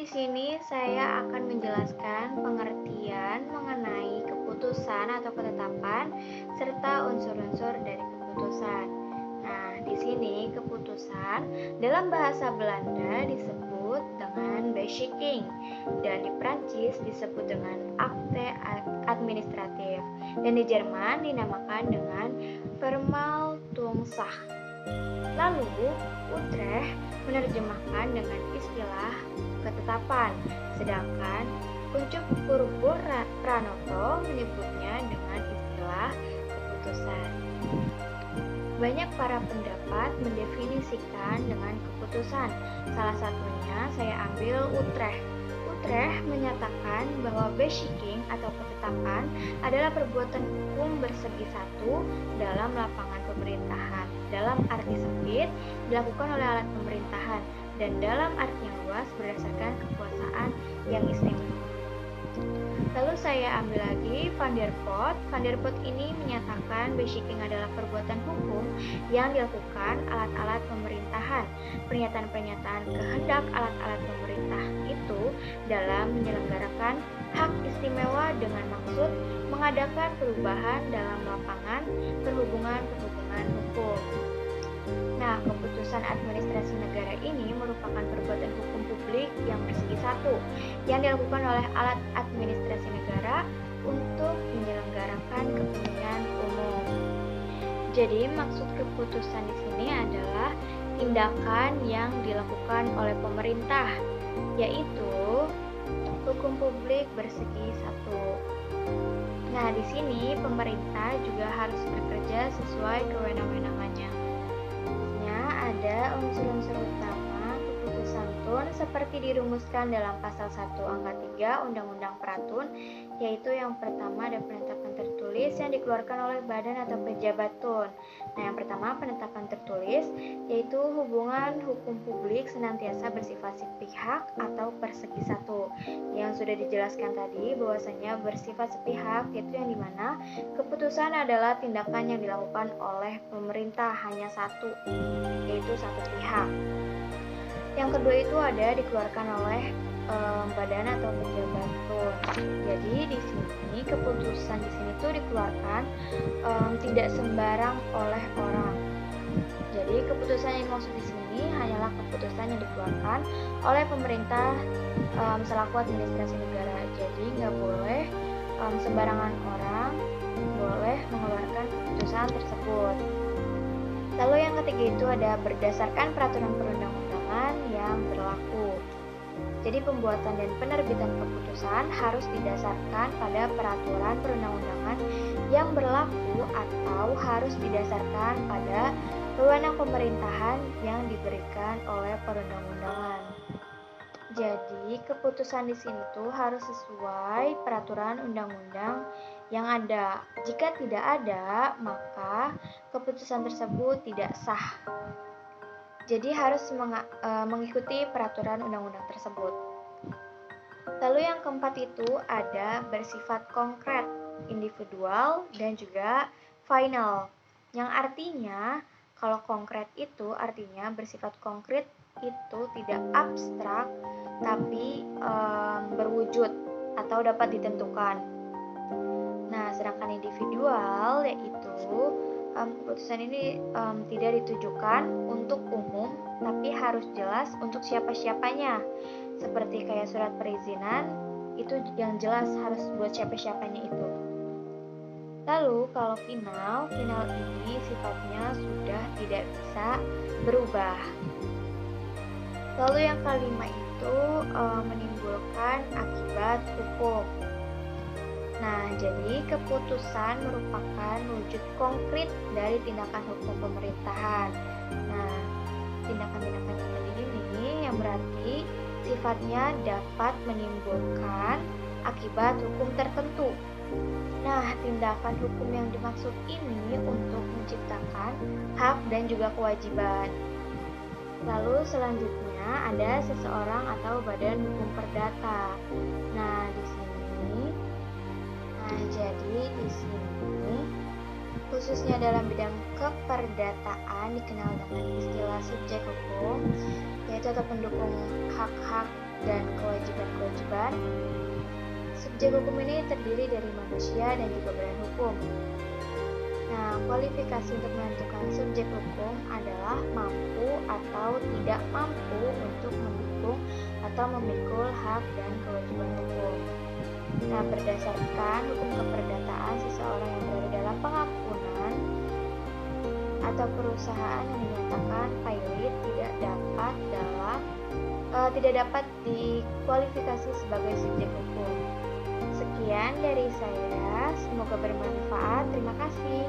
Di sini saya akan menjelaskan pengertian mengenai keputusan atau ketetapan serta unsur-unsur dari keputusan. Nah, di sini keputusan dalam bahasa Belanda disebut dengan beschikking dan di Prancis disebut dengan akte administratif dan di Jerman dinamakan dengan Verwaltungsrecht. Lalu, Utrecht menerjemahkan dengan istilah ketetapan, sedangkan Kuncuk Purbo Pranoto menyebutnya dengan istilah keputusan. Banyak para pendapat mendefinisikan dengan keputusan. Salah satunya saya ambil Utrecht. Utrecht menyatakan bahwa beschikking atau ketetapan adalah perbuatan hukum bersegi satu dalam lapangan pemerintahan. Dalam arti sempit, dilakukan oleh alat pemerintahan dan dalam arti yang luas berdasarkan kekuasaan yang istimewa. Lalu saya ambil lagi Van der Pot. Van der Pot ini menyatakan beschikking adalah perbuatan hukum yang dilakukan alat-alat pemerintahan. Pernyataan-pernyataan kehendak alat-alat pemerintah itu dalam menyelenggarakan hak istimewa dengan maksud mengadakan perubahan dalam lapangan perhubungan hukum. Nah, keputusan administrasi negara ini merupakan perbuatan hukum publik yang bersegi satu yang dilakukan oleh alat administrasi negara untuk menyelenggarakan kepentingan umum. Jadi, maksud keputusan di sini adalah tindakan yang dilakukan oleh pemerintah, yaitu hukum publik bersegi satu. Nah, di sini pemerintah juga harus bekerja sesuai kewenangan-wewenangannya. Ada unsur-unsur utama keputusan TUN seperti dirumuskan dalam pasal 1 angka 3 Undang-Undang Peratun, yaitu yang pertama ada penetapan tertulis yang dikeluarkan oleh badan atau pejabat TUN. Nah, yang pertama penetapan tertulis yaitu hubungan hukum publik senantiasa bersifat sepihak atau persegi satu. Yang sudah dijelaskan tadi bahwasanya bersifat sepihak yaitu yang dimana keputusan adalah tindakan yang dilakukan oleh pemerintah hanya satu, yaitu satu pihak. Yang kedua itu ada dikeluarkan oleh badan atau pejabat TUN. Jadi di sini keputusan di sini tuh dikeluarkan tidak sembarang oleh orang. Jadi keputusan yang dimaksud di sini hanyalah keputusan yang dikeluarkan oleh pemerintah selaku administrasi negara. Jadi nggak boleh sembarangan orang boleh mengeluarkan keputusan tersebut. Lalu yang ketiga itu ada berdasarkan peraturan perundang-undangan yang berlaku. Jadi pembuatan dan penerbitan keputusan harus didasarkan pada peraturan perundang-undangan yang berlaku atau harus didasarkan pada wewenang pemerintahan yang diberikan oleh perundang-undangan. Jadi keputusan di sini tuh harus sesuai peraturan undang-undang yang ada. Jika tidak ada, maka keputusan tersebut tidak sah. Jadi harus mengikuti peraturan undang-undang tersebut. Lalu yang keempat itu ada bersifat konkret, individual, dan juga final. Yang artinya kalau konkret itu artinya bersifat konkret itu tidak abstrak tapi berwujud atau dapat ditentukan. Nah, sedangkan individual yaitu keputusan ini tidak ditujukan untuk umum tapi harus jelas untuk siapa-siapanya. Seperti kayak surat perizinan itu yang jelas harus buat siapa-siapanya itu. Lalu kalau final ini sifatnya sudah tidak bisa berubah. Lalu yang kelima itu menimbulkan akibat hukum. Nah, jadi keputusan merupakan wujud konkret dari tindakan hukum pemerintahan. Nah, tindakan-tindakan seperti ini yang berarti sifatnya dapat menimbulkan akibat hukum tertentu. Nah, tindakan hukum yang dimaksud ini untuk menciptakan hak dan juga kewajiban. Lalu selanjutnya ada seseorang atau badan hukum perdata. Nah, jadi di sini khususnya dalam bidang keperdataan dikenal dengan istilah subjek hukum, yaitu atau pendukung hak-hak dan kewajiban kan? Subjek hukum ini terdiri dari manusia dan juga badan hukum. Nah, kualifikasi untuk menentukan subjek hukum adalah mampu atau tidak mampu untuk mendukung atau memikul hak dan kewajiban hukum. Nah, berdasarkan hukum keperdataan, seseorang yang berada dalam pengampunan atau perusahaan yang dinyatakan pailit tidak dapat dikualifikasi sebagai subjek hukum. Sekian dari saya, semoga bermanfaat. Terima kasih.